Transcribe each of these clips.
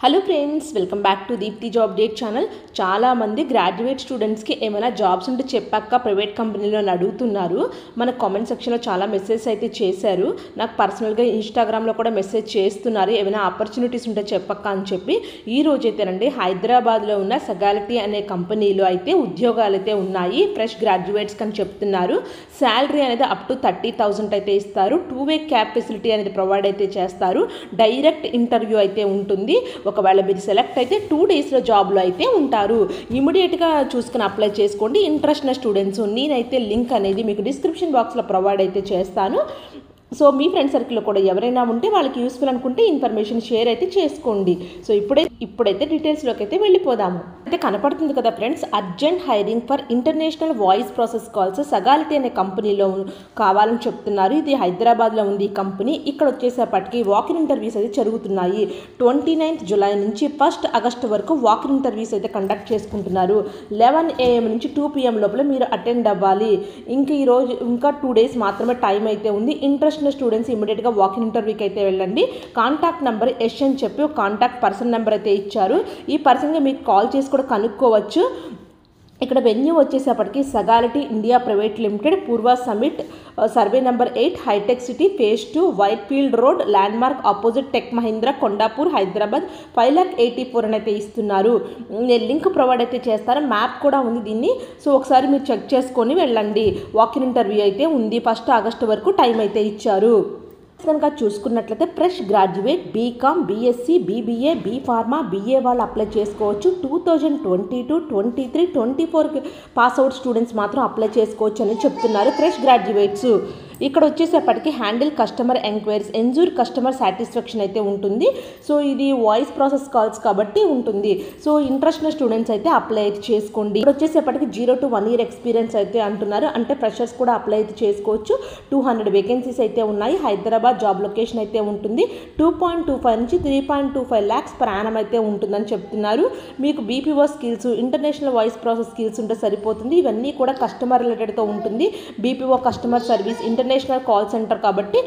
Hello friends, welcome back to Deepthi job date channel. చాలామంది graduate స్టూడెంట్స్కి ఏమైనా జాబ్స్ ఉంటే చెప్పాక ప్రైవేట్ కంపెనీలో అడుగుతున్నారు. మన కామెంట్ సెక్షన్లో చాలా మెసేజ్ అయితే చేశారు. నాకు పర్సనల్గా ఇన్స్టాగ్రామ్లో కూడా మెసేజ్ చేస్తున్నారు, ఏమైనా ఆపర్చునిటీస్ ఉంటే చెప్పక్క అని చెప్పి. ఈ రోజైతేనండి హైదరాబాద్లో ఉన్న సగాలిటీ అనే కంపెనీలో అయితే ఉద్యోగాలు అయితే ఉన్నాయి ఫ్రెష్ గ్రాడ్యుయేట్స్కి అని చెప్తున్నారు. శాలరీ అనేది అప్ టు 30,000 అయితే ఇస్తారు. 2-way క్యాబ్ ఫెసిలిటీ అనేది ప్రొవైడ్ అయితే చేస్తారు. డైరెక్ట్ ఇంటర్వ్యూ అయితే ఉంటుంది. ఒకవేళ మీరు సెలెక్ట్ అయితే 2 డేస్లో జాబ్లో అయితే ఉంటారు. ఇమీడియట్గా చూసుకుని అప్లై చేసుకోండి ఇంట్రెస్ట్ ఉన్న స్టూడెంట్స్. నేనైతే లింక్ అనేది మీకు డిస్క్రిప్షన్ బాక్స్లో ప్రొవైడ్ అయితే చేస్తాను. సో మీ ఫ్రెండ్ సర్కిల్లో కూడా ఎవరైనా ఉంటే వాళ్ళకి యూస్ఫుల్ అనుకుంటే ఇన్ఫర్మేషన్ షేర్ అయితే చేసుకోండి. సో ఇప్పుడైతే డీటెయిల్స్లోకి అయితే వెళ్ళిపోదాము. అయితే కనపడుతుంది కదా friends, urgent hiring for international voice process calls Sagility అనే కంపెనీలో కావాలని చెప్తున్నారు. ఇది హైదరాబాద్లో ఉంది ఈ కంపెనీ. ఇక్కడ వచ్చేసేపటికి వాకిన్ ఇంటర్వ్యూస్ అయితే జరుగుతున్నాయి. 29th జూలై నుంచి 1st ఆగస్టు వరకు వాకిన్ ఇంటర్వ్యూస్ అయితే కండక్ట్ చేసుకుంటున్నారు. 11 AM నుంచి 2 PM లోపల మీరు అటెండ్ అవ్వాలి. ఇంకా 2 డేస్ మాత్రమే టైం అయితే ఉంది. ఇంట్రెస్ట్ స్టూడెంట్స్ ఇమీడియట్గా వాకిన్ ఇంటర్వ్యూకి అయితే వెళ్ళండి. కాంటాక్ట్ నెంబర్ యష్ అని చెప్పి ఒక కాంటాక్ట్ పర్సన్ నెంబర్ అయితే ఇచ్చారు. ఈ పర్సన్గా మీకు కాల్ చేసి కూడా కనుక్కోవచ్చు. ఇక్కడ వెన్యూ వచ్చేసేపటికి Sagility India private limited, Purva summit, survey number 8, hitech city, phase 2, white field road, landmark opposite tech Mahindra, Kondapur, Hyderabad. 5,84,000 అని అయితే ఇస్తున్నారు. నేను లింక్ ప్రొవైడ్ అయితే చేస్తాను. మ్యాప్ కూడా ఉంది దీన్ని. సో ఒకసారి మీరు చెక్ చేసుకొని వెళ్ళండి. వాకిన్ ఇంటర్వ్యూ అయితే ఉంది. 1st ఆగస్టు వరకు టైం అయితే ఇచ్చారు. కనుక చూసుకున్నట్లయితే fresh graduate BCom, BSc, BBA, B pharma, BA వాళ్ళు అప్లై చేసుకోవచ్చు. 2022, 23, 24 పాస్అవుట్ స్టూడెంట్స్ మాత్రం అప్లై చేసుకోవచ్చు అని చెప్తున్నారు ఫ్రెష్ గ్రాడ్యుయేట్స్. ఇక్కడ వచ్చేసేపటికి handle customer enquiries, ensure customer satisfaction అయితే ఉంటుంది. సో ఇది వాయిస్ ప్రాసెస్ కాల్స్ కాబట్టి ఉంటుంది. సో ఇంట్రెస్ట్ ఉన్న స్టూడెంట్స్ అయితే అప్లై అయితే చేసుకోండి. ఇక్కడ వచ్చేసేపటికి 0 to 1 year ఎక్స్పీరియన్స్ అయితే అంటున్నారు. అంటే ఫ్రెషర్స్ కూడా అప్లై అయితే చేసుకోవచ్చు. 200 వేకెన్సీస్ అయితే ఉన్నాయి. హైదరాబాద్ జాబ్ లొకేషన్ అయితే ఉంటుంది. 2.25 నుంచి 3.25 lakhs per annum అయితే ఉంటుందని చెప్తున్నారు. మీకు BPO skills, international voice process skills ఉంటే సరిపోతుంది. ఇవన్నీ కూడా కస్టమర్ రిలేటెడ్తో ఉంటుంది. BPO customer service, international call centre కాబట్టి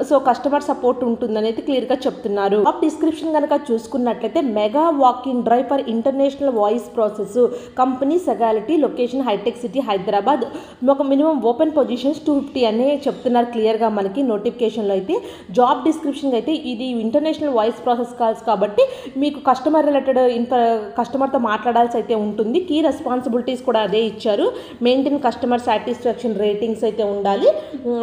సో కస్టమర్ సపోర్ట్ ఉంటుందని అయితే క్లియర్గా చెప్తున్నారు. జాబ్ డిస్క్రిప్షన్ కనుక చూసుకున్నట్లయితే mega walking drive for international voice process company Sagility, location హైటెక్ సిటీ, హైదరాబాద్. ఒక మినిమం ఓపెన్ పొజిషన్స్ 250 అనే చెప్తున్నారు క్లియర్గా మనకి నోటిఫికేషన్లో అయితే. జాబ్ డిస్క్రిప్షన్ అయితే ఇది ఇంటర్నేషనల్ వాయిస్ ప్రాసెస్ కాల్స్ కాబట్టి మీకు కస్టమర్ రిలేటెడ్ కస్టమర్తో మాట్లాడాల్సి అయితే ఉంటుంది. కీ రెస్పాన్సిబిలిటీస్ కూడా అదే ఇచ్చారు. మెయింటైన్ కస్టమర్ సాటిస్ఫాక్షన్ రేటింగ్స్ అయితే ఉండాలి.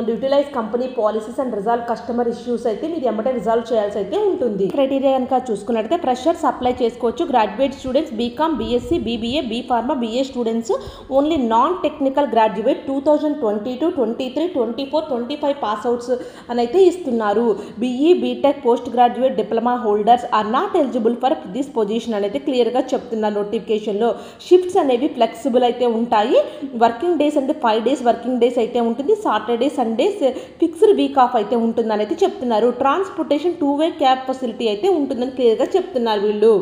Utilise company policies and resolve customer issues అయితే మీరు ఎమ్మటే రిజాల్వ్ చేయాల్సి అయితే ఉంటుంది. క్రైటీరియా కనుక చూసుకున్నట్లయితే ఫ్రెషర్స్ అప్లై చేసుకోవచ్చు. Graduate students BCom, BSc, BBA, B pharma, BA students. Only non technical graduate 2022, 23, 24, 25 pass outs అని అయితే ఇస్తున్నారు. BE, BTech, post graduate, diploma holders are not eligible for this position అనేది క్లియర్గా చెప్తున్నారు నోటిఫికేషన్లో. షిఫ్ట్స్ అనేవి ఫ్లెక్సిబుల్ అయితే ఉంటాయి. వర్కింగ్ డేస్ అంటే 5 days వర్కింగ్ డేస్ అయితే ఉంటుంది. Saturday, Sundays fixed week off అయితే ఉంటుందని అయితే చెప్తున్నారు. ట్రాన్స్పోర్టేషన్ 2-way క్యాబ్ ఫెసిలిటీ అయితే ఉంటుందని క్లియర్గా చెప్తున్నారు వీళ్ళు.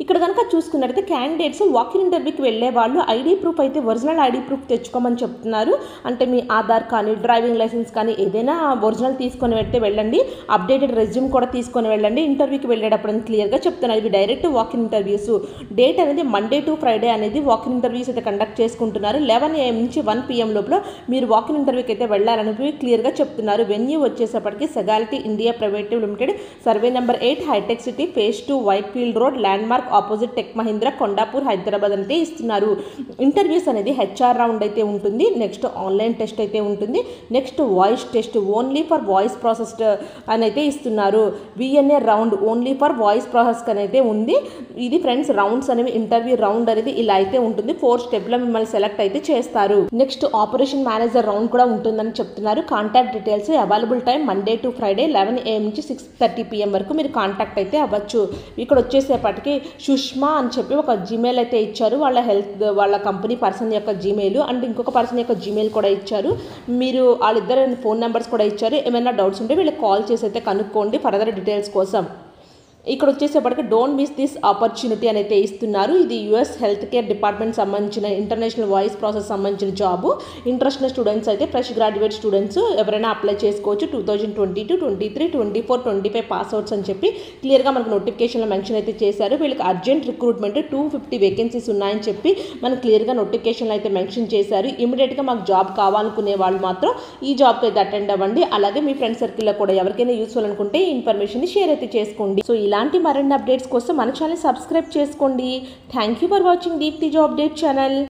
ఇక్కడ కనుక చూసుకున్నట్లయితే క్యాండిడేట్స్ వాకిన్ ఇంటర్వ్యూకి వెళ్ళే వాళ్ళు ఐడి ప్రూఫ్ అయితే ఒరిజినల్ ఐడి ప్రూఫ్ తెచ్చుకోమని చెప్తున్నారు. అంటే మీ ఆధార్ కానీ, డ్రైవింగ్ లైసెన్స్ కానీ ఏదైనా ఒరిజినల్ తీసుకొని వెళ్తే వెళ్ళండి. అప్డేటెడ్ రెజ్యూమ్ కూడా తీసుకొని వెళ్ళండి ఇంటర్వ్యూకి వెళ్ళేటప్పుడు అని క్లియర్గా చెప్తున్నారు. ఇవి డైరెక్ట్ వాకిన్ ఇంటర్వ్యూస్. డేట్ అనేది మండే టు ఫ్రైడే అనేది వాకిన్ ఇంటర్వ్యూస్ అయితే కండక్ట్ చేసుకుంటున్నారు. 11 AM నుంచి 1 PM లోపల మీరు వాకిన్ ఇంటర్వ్యూకి అయితే వెళ్ళాలని క్లియర్గా చెప్తున్నారు. వెన్యూ వచ్చేసేపటికి Sagility India private limited, survey number 8, hitech city, phase 2, white field road, landmark opposite tech Mahindra, Kondapur, Hyderabad అంటే ఇస్తున్నారు. ఇంటర్వ్యూస్ అనేది HR రౌండ్ అయితే ఉంటుంది. నెక్స్ట్ ఆన్లైన్ టెస్ట్ అయితే ఉంటుంది. Next voice test only for voice process అని అయితే ఇస్తున్నారు. VNA round only for voice process అని అయితే ఉంది. ఇది ఫ్రెండ్స్ రౌండ్స్ అనేవి, ఇంటర్వ్యూ రౌండ్ అనేది ఇలా అయితే ఉంటుంది. 4 స్టెప్లో మిమ్మల్ని సెలెక్ట్ అయితే చేస్తారు. నెక్స్ట్ ఆపరేషన్ మేనేజర్ రౌండ్ కూడా ఉంటుందని చెప్తున్నారు. Contact details, available time Monday to Friday 11 AM నుంచి 6:30 PM వరకు మీరు కాంటాక్ట్ అయితే అవ్వచ్చు. ఇక్కడ వచ్చేసేపటికి సుష్మా అని చెప్పి ఒక జీమెయిల్ అయితే ఇచ్చారు. వాళ్ళ కంపెనీ పర్సన్ యొక్క జీమెయిల్ అండ్ ఇంకొక పర్సన్ యొక్క జీమెయిల్ కూడా ఇచ్చారు. మీరు వాళ్ళిద్దరు ఫోన్ నెంబర్స్ కూడా ఇచ్చారు. ఏమైనా డౌట్స్ ఉంటే వీళ్ళకి కాల్ చేసి అయితే కనుక్కోండి ఫర్దర్ డీటెయిల్స్ కోసం. ఇక్కడ వచ్చేసేపటికి డోంట్ మిస్ దిస్ ఆపర్చునిటీ అని అయితే ఇస్తున్నారు. ఇది యూఎస్ హెల్త్ కేర్ డిపార్ట్మెంట్ సంబంధించిన ఇంటర్నేషనల్ వాయిస్ ప్రాసెస్ సంబంధించిన జాబ్. ఇంట్రెస్ట్ ఉన్న స్టూడెంట్స్ అయితే ఫ్రెష్ గ్రాడ్యుయేట్ స్టూడెంట్స్ ఎవరైనా అప్లై చేసుకోవచ్చు. 2022, 23, 24, 25 పాస్అవుట్స్ అని చెప్పి క్లియర్గా మనకు నోటిఫికేషన్లో మెన్షన్ అయితే చేశారు. వీళ్ళకి అర్జెంట్ రిక్రూట్మెంట్ 250 వేకెన్సీస్ ఉన్నాయని చెప్పి మనకు క్లియర్గా నోటిఫికేషన్లో అయితే మెన్షన్ చేశారు. ఇమీడియట్గా మాకు జాబ్ కావాలనుకునే వాళ్ళు మాత్రం ఈ జాబ్కి అయితే అటెండ్ అవ్వండి. అలాగే మీ ఫ్రెండ్ సర్కిల్లో కూడా ఎవరికైనా యూస్ఫుల్ అనుకుంటే ఈ ఇన్ఫర్మేషన్ షేర్ అయితే చేసుకోండి. సో ఇలాంటి మరిన్ని అప్డేట్స్ కోసం మన ఛానల్ సబ్స్క్రైబ్ చేసుకోండి. Thank you for watching Deepthi job update channel.